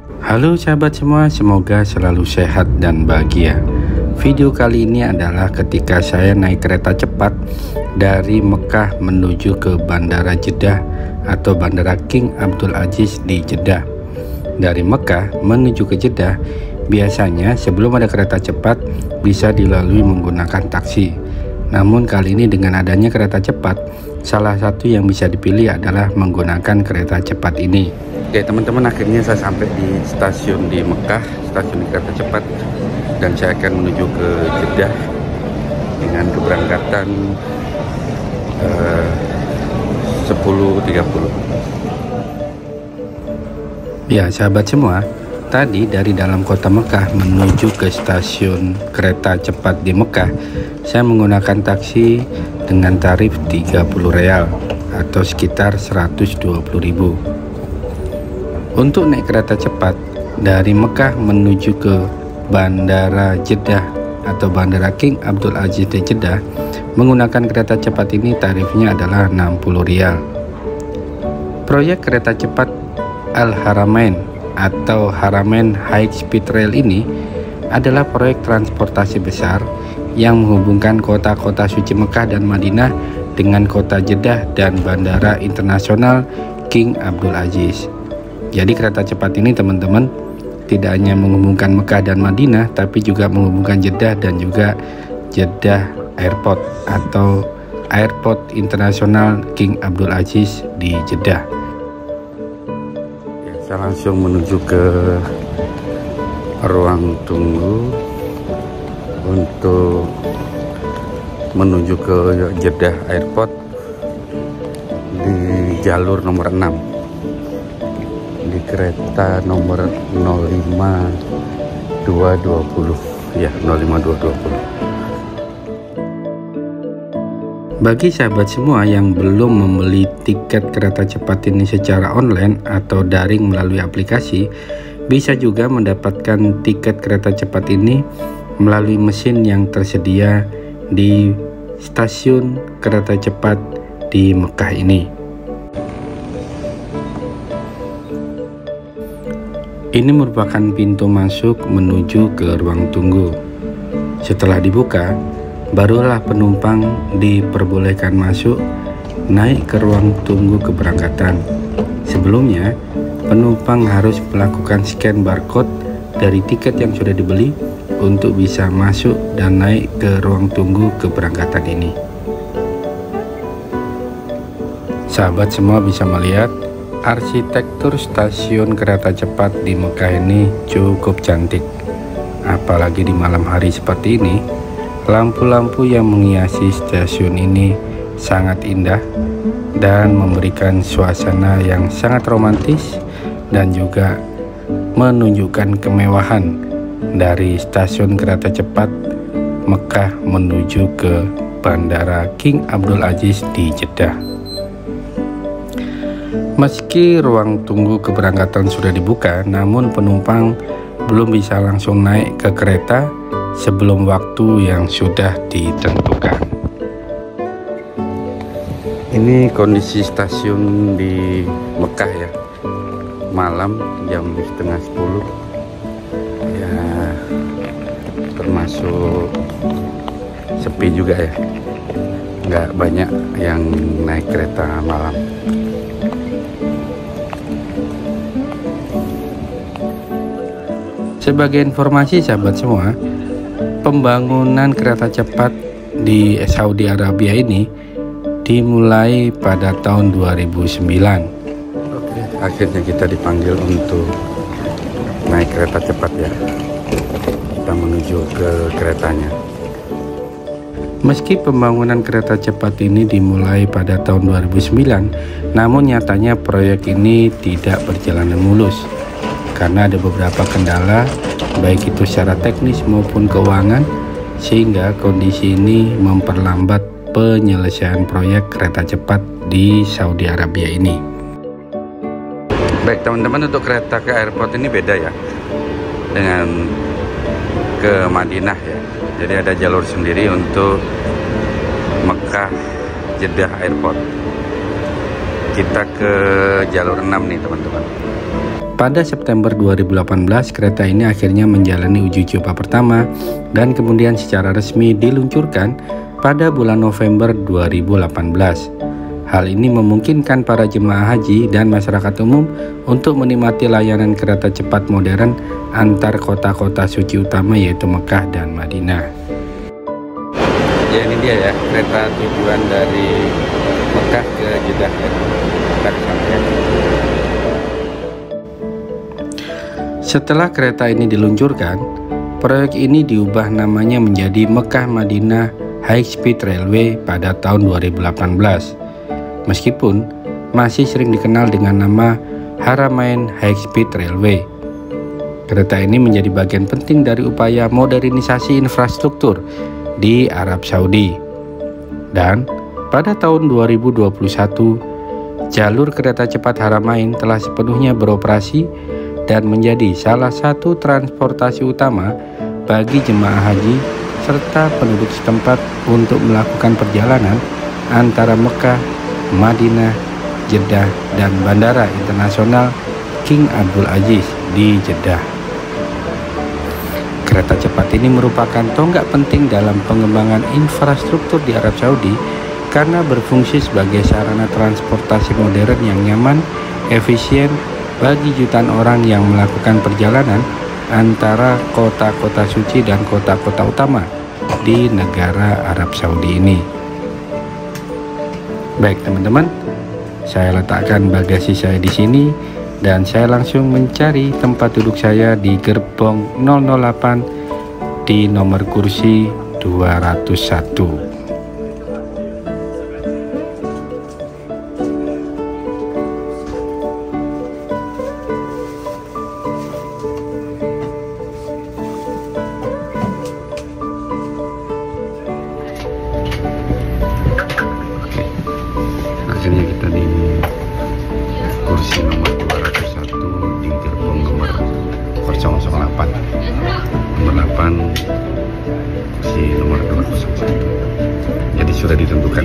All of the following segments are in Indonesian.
Halo sahabat semua, semoga selalu sehat dan bahagia. Video kali ini adalah ketika saya naik kereta cepat dari Mekah menuju ke Bandara Jeddah atau Bandara King Abdul Aziz di Jeddah. Dari Mekah menuju ke Jeddah, biasanya sebelum ada kereta cepat bisa dilalui menggunakan taksi. Namun kali ini dengan adanya kereta cepat, salah satu yang bisa dipilih adalah menggunakan kereta cepat ini. Oke teman-teman, akhirnya saya sampai di stasiun di Mekah, stasiun kereta cepat, dan saya akan menuju ke Jeddah dengan keberangkatan 10.30. Ya sahabat semua, tadi dari dalam kota Mekah menuju ke stasiun kereta cepat di Mekah, saya menggunakan taksi dengan tarif 30 real atau sekitar 120.000. Untuk naik kereta cepat dari Mekah menuju ke Bandara Jeddah atau Bandara King Abdul Aziz di Jeddah, menggunakan kereta cepat ini tarifnya adalah 60 rial. Proyek kereta cepat Al-Haramain atau Haramain High Speed Rail ini adalah proyek transportasi besar yang menghubungkan kota-kota suci Mekah dan Madinah dengan kota Jeddah dan Bandara Internasional King Abdul Aziz. Jadi kereta cepat ini teman-teman tidak hanya menghubungkan Mekah dan Madinah, tapi juga menghubungkan Jeddah dan juga Jeddah Airport atau Airport Internasional King Abdul Aziz di Jeddah. Saya langsung menuju ke ruang tunggu untuk menuju ke Jeddah Airport di jalur nomor 6 di kereta nomor 05220 ya, 05220. Bagi sahabat semua yang belum membeli tiket kereta cepat ini secara online atau daring melalui aplikasi, bisa juga mendapatkan tiket kereta cepat ini melalui mesin yang tersedia di stasiun kereta cepat di Mekah ini. Ini merupakan pintu masuk menuju ke ruang tunggu. Setelah dibuka, barulah penumpang diperbolehkan masuk naik ke ruang tunggu keberangkatan. Sebelumnya, penumpang harus melakukan scan barcode dari tiket yang sudah dibeli untuk bisa masuk dan naik ke ruang tunggu keberangkatan ini. Sahabat semua bisa melihat arsitektur stasiun kereta cepat di Mekah ini cukup cantik. Apalagi di malam hari seperti ini, lampu-lampu yang menghiasi stasiun ini sangat indah dan memberikan suasana yang sangat romantis dan juga menunjukkan kemewahan dari stasiun kereta cepat Mekah menuju ke Bandara King Abdul Aziz di Jeddah. Meski ruang tunggu keberangkatan sudah dibuka, namun penumpang belum bisa langsung naik ke kereta sebelum waktu yang sudah ditentukan. Ini kondisi stasiun di Mekah ya, malam jam setengah 10 ya, termasuk sepi juga ya, nggak banyak yang naik kereta malam. Sebagai informasi sahabat semua, pembangunan kereta cepat di Saudi Arabia ini dimulai pada tahun 2009. Oke, akhirnya kita dipanggil untuk naik kereta cepat ya. Kita menuju ke keretanya. Meski pembangunan kereta cepat ini dimulai pada tahun 2009, namun nyatanya proyek ini tidak berjalan mulus karena ada beberapa kendala, baik itu secara teknis maupun keuangan, sehingga kondisi ini memperlambat penyelesaian proyek kereta cepat di Saudi Arabia ini. Baik teman-teman, untuk kereta ke airport ini beda ya dengan ke Madinah ya. Jadi ada jalur sendiri untuk Mekah Jeddah Airport. Kita ke jalur 6 nih teman-teman. Pada September 2018, kereta ini akhirnya menjalani uji coba pertama dan kemudian secara resmi diluncurkan pada bulan November 2018. Hal ini memungkinkan para jemaah haji dan masyarakat umum untuk menikmati layanan kereta cepat modern antar kota-kota suci utama yaitu Mekah dan Madinah. Ya, ini dia ya, kereta tujuan dari Mekah ke Jeddah ya. Setelah kereta ini diluncurkan, proyek ini diubah namanya menjadi Mekah Madinah High Speed Railway pada tahun 2018. Meskipun masih sering dikenal dengan nama Haramain High Speed Railway. Kereta ini menjadi bagian penting dari upaya modernisasi infrastruktur di Arab Saudi. Dan pada tahun 2021, jalur kereta cepat Haramain telah sepenuhnya beroperasi dan menjadi salah satu transportasi utama bagi jemaah haji serta penduduk setempat untuk melakukan perjalanan antara Mekah, Madinah, Jeddah, dan Bandara Internasional King Abdul Aziz di Jeddah. Kereta cepat ini merupakan tonggak penting dalam pengembangan infrastruktur di Arab Saudi karena berfungsi sebagai sarana transportasi modern yang nyaman, efisien, bagi jutaan orang yang melakukan perjalanan antara kota-kota suci dan kota-kota utama di negara Arab Saudi ini. Baik teman-teman, saya letakkan bagasi saya di sini dan saya langsung mencari tempat duduk saya di gerbong 008 di nomor kursi 201. Akhirnya kita di kursi nomor 201 di gerbong nomor 008 kursi nomor 201. Jadi sudah ditentukan,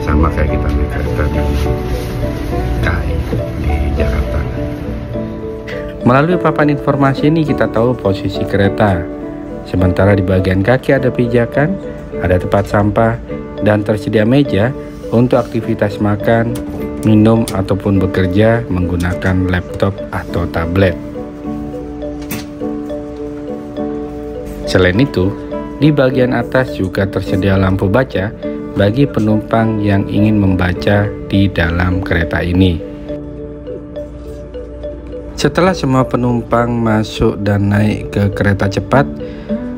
sama kayak kita naik kereta di KAI di Jakarta. Melalui papan informasi ini kita tahu posisi kereta. Sementara di bagian kaki ada pijakan, ada tempat sampah, dan tersedia meja untuk aktivitas makan, minum, ataupun bekerja menggunakan laptop atau tablet. Selain itu, di bagian atas juga tersedia lampu baca bagi penumpang yang ingin membaca di dalam kereta ini. Setelah semua penumpang masuk dan naik ke kereta cepat,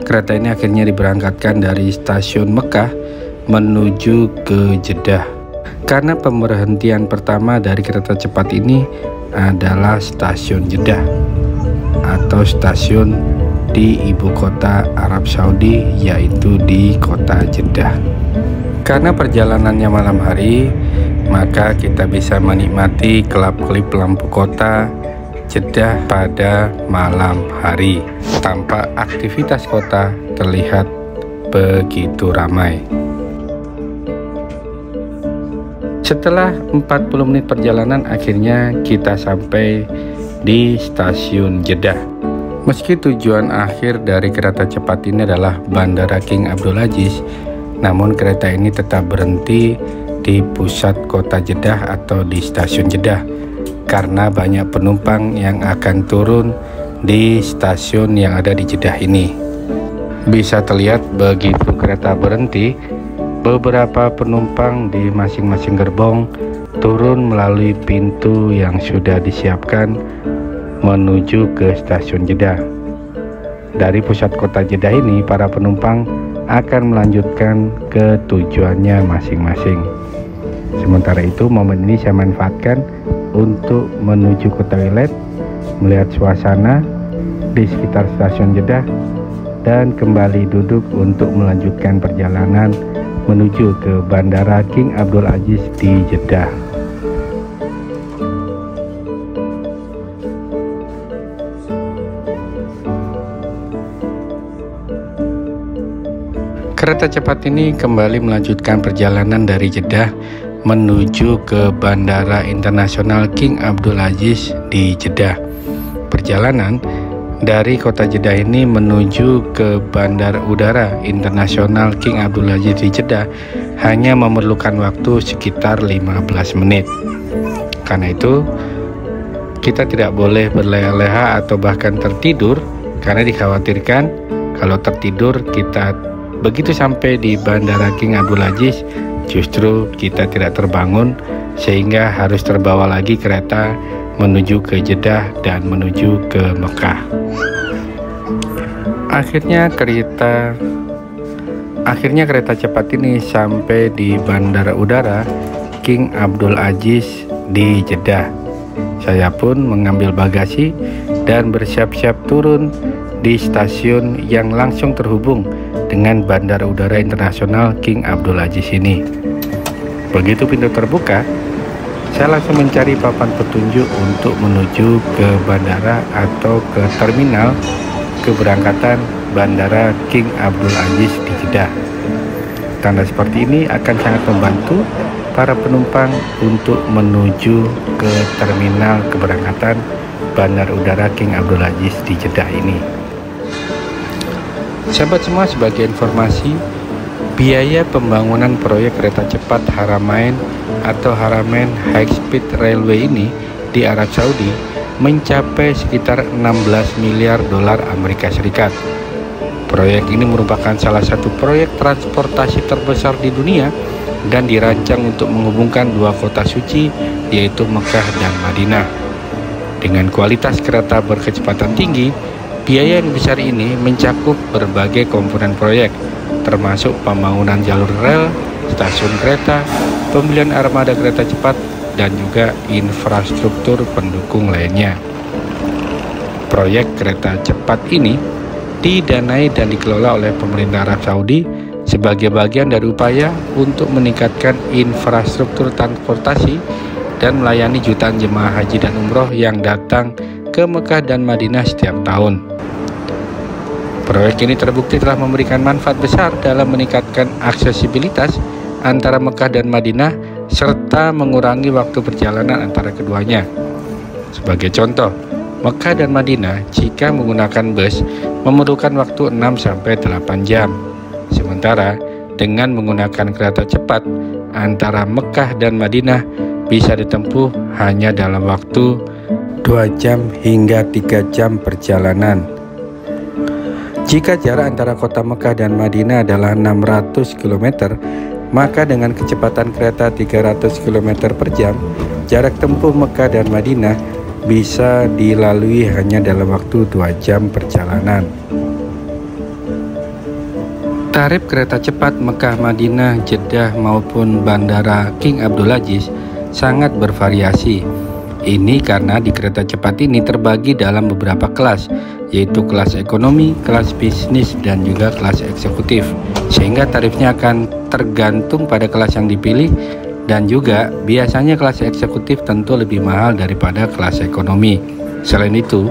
kereta ini akhirnya diberangkatkan dari stasiun Mekah menuju ke Jeddah. Karena pemberhentian pertama dari kereta cepat ini adalah stasiun Jeddah atau stasiun di ibu kota Arab Saudi, yaitu di kota Jeddah. Karena perjalanannya malam hari, maka kita bisa menikmati kelap-kelip lampu kota Jeddah pada malam hari. Tampak aktivitas kota terlihat begitu ramai. Setelah 40 menit perjalanan, akhirnya kita sampai di stasiun Jeddah. Meski tujuan akhir dari kereta cepat ini adalah Bandara King Abdul Aziz, namun kereta ini tetap berhenti di pusat kota Jeddah atau di stasiun Jeddah karena banyak penumpang yang akan turun di stasiun yang ada di Jeddah ini. Bisa terlihat begitu kereta berhenti, beberapa penumpang di masing-masing gerbong turun melalui pintu yang sudah disiapkan menuju ke stasiun Jeddah. Dari pusat kota Jeddah ini, para penumpang akan melanjutkan ke tujuannya masing-masing. Sementara itu, momen ini saya manfaatkan untuk menuju ke toilet, melihat suasana di sekitar stasiun Jeddah, dan kembali duduk untuk melanjutkan perjalanan menuju ke Bandara King Abdul Aziz di Jeddah. Kereta cepat ini kembali melanjutkan perjalanan dari Jeddah menuju ke Bandara Internasional King Abdul Aziz di Jeddah. Perjalanan dari kota Jeddah ini menuju ke Bandara Udara Internasional King Abdul Aziz di Jeddah hanya memerlukan waktu sekitar 15 menit. Karena itu, kita tidak boleh berleha-leha atau bahkan tertidur, karena dikhawatirkan kalau tertidur kita begitu sampai di Bandara King Abdul Aziz justru kita tidak terbangun, sehingga harus terbawa lagi kereta menuju ke Jeddah dan menuju ke Mekah. Akhirnya kereta cepat ini sampai di Bandara Udara King Abdul Aziz di Jeddah. Saya pun mengambil bagasi dan bersiap-siap turun di stasiun yang langsung terhubung dengan Bandara Udara Internasional King Abdul Aziz ini. Begitu pintu terbuka, saya langsung mencari papan petunjuk untuk menuju ke bandara atau ke terminal keberangkatan Bandara King Abdul Aziz di Jeddah. Tanda seperti ini akan sangat membantu para penumpang untuk menuju ke terminal keberangkatan Bandara Udara King Abdul Aziz di Jeddah ini. Sahabat semua, sebagai informasi, biaya pembangunan proyek kereta cepat Haramain atau Haramain High Speed Railway ini di Arab Saudi mencapai sekitar 16 miliar dolar Amerika Serikat. Proyek ini merupakan salah satu proyek transportasi terbesar di dunia dan dirancang untuk menghubungkan dua kota suci, yaitu Mekah dan Madinah. Dengan kualitas kereta berkecepatan tinggi, biaya yang besar ini mencakup berbagai komponen proyek, termasuk pembangunan jalur rel, stasiun kereta, pembelian armada kereta cepat, dan juga infrastruktur pendukung lainnya. Proyek kereta cepat ini didanai dan dikelola oleh pemerintah Arab Saudi sebagai bagian dari upaya untuk meningkatkan infrastruktur transportasi dan melayani jutaan jemaah haji dan umroh yang datang ke Mekah dan Madinah setiap tahun. Proyek ini terbukti telah memberikan manfaat besar dalam meningkatkan aksesibilitas antara Mekah dan Madinah serta mengurangi waktu perjalanan antara keduanya. Sebagai contoh, Mekah dan Madinah jika menggunakan bus memerlukan waktu 6-8 jam. Sementara dengan menggunakan kereta cepat antara Mekah dan Madinah bisa ditempuh hanya dalam waktu 2 jam hingga 3 jam perjalanan. Jika jarak antara kota Mekah dan Madinah adalah 600 km, maka dengan kecepatan kereta 300 km per jam, jarak tempuh Mekah dan Madinah bisa dilalui hanya dalam waktu 2 jam perjalanan. Tarif kereta cepat Mekah, Madinah, Jeddah maupun Bandara King Abdul Aziz sangat bervariasi. Ini karena di kereta cepat ini terbagi dalam beberapa kelas, yaitu kelas ekonomi, kelas bisnis, dan juga kelas eksekutif. Sehingga tarifnya akan tergantung pada kelas yang dipilih, dan juga biasanya kelas eksekutif tentu lebih mahal daripada kelas ekonomi. Selain itu,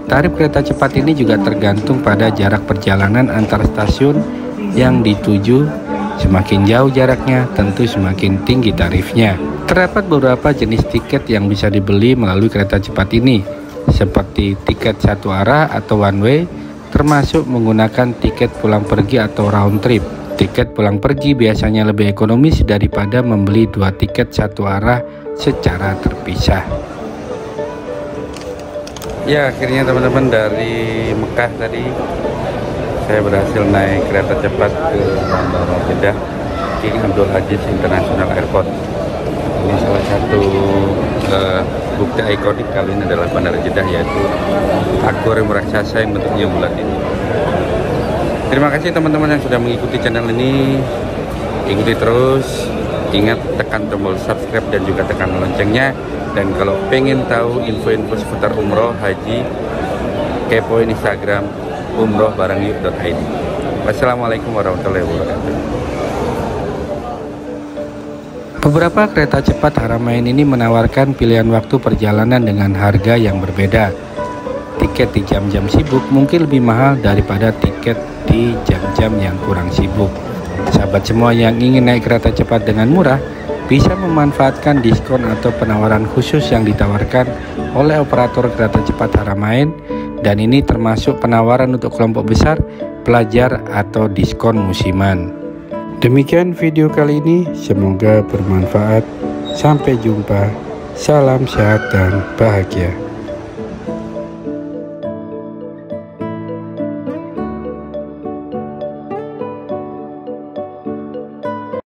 tarif kereta cepat ini juga tergantung pada jarak perjalanan antar stasiun yang dituju. Semakin jauh jaraknya, tentu semakin tinggi tarifnya. Terdapat beberapa jenis tiket yang bisa dibeli melalui kereta cepat ini, seperti tiket satu arah atau one way, termasuk menggunakan tiket pulang pergi atau round trip. Tiket pulang pergi biasanya lebih ekonomis daripada membeli 2 tiket satu arah secara terpisah. Ya, akhirnya teman-teman, dari Mekah tadi saya berhasil naik kereta cepat ke Bandara Jeddah King Abdul Aziz International Airport. Ini salah satu bukti ikonik kali ini adalah Bandara Jeddah, yaitu akuarium raksasa yang bentuknya bulat ini. Terima kasih teman-teman yang sudah mengikuti channel ini. Ikuti terus, ingat tekan tombol subscribe dan juga tekan loncengnya. Dan kalau pengen tahu info-info seputar umroh, haji, kepoin Instagram umrohbarangyuk.id. Wassalamualaikum warahmatullahi wabarakatuh. Beberapa kereta cepat Haramain ini menawarkan pilihan waktu perjalanan dengan harga yang berbeda. Tiket di jam-jam sibuk mungkin lebih mahal daripada tiket di jam-jam yang kurang sibuk. Sahabat semua yang ingin naik kereta cepat dengan murah, bisa memanfaatkan diskon atau penawaran khusus yang ditawarkan oleh operator kereta cepat Haramain, dan ini termasuk penawaran untuk kelompok besar, pelajar, atau diskon musiman. Demikian video kali ini, semoga bermanfaat. Sampai jumpa, salam sehat dan bahagia.